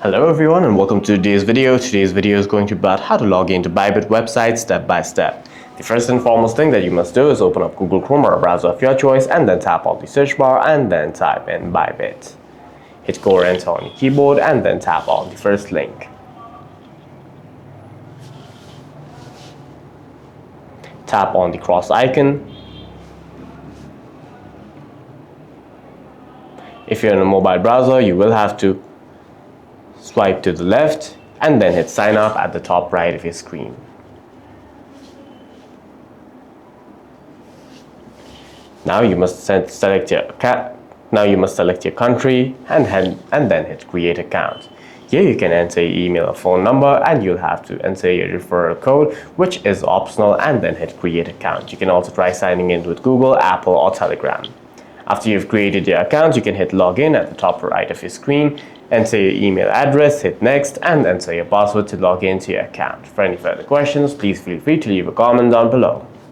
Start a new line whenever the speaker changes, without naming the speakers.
Hello everyone and welcome to today's video. Today's video is going to be about how to log into Bybit website step by step. The first and foremost thing that you must do is open up Google Chrome or a browser of your choice and then tap on the search bar and then type in Bybit. Hit go or enter on your keyboard and then tap on the first link. Tap on the cross icon. If you're in a mobile browser, you will have to swipe to the left and then hit sign up at the top right of your screen. Now you must select your country and then hit create account. Here you can enter your email or phone number and you'll have to enter your referral code, which is optional, and then hit create account. You can also try signing in with Google, Apple or Telegram. After you've created your account, you can hit login at the top right of your screen, enter your email address, hit next, and enter your password to log into your account. For any further questions, please feel free to leave a comment down below.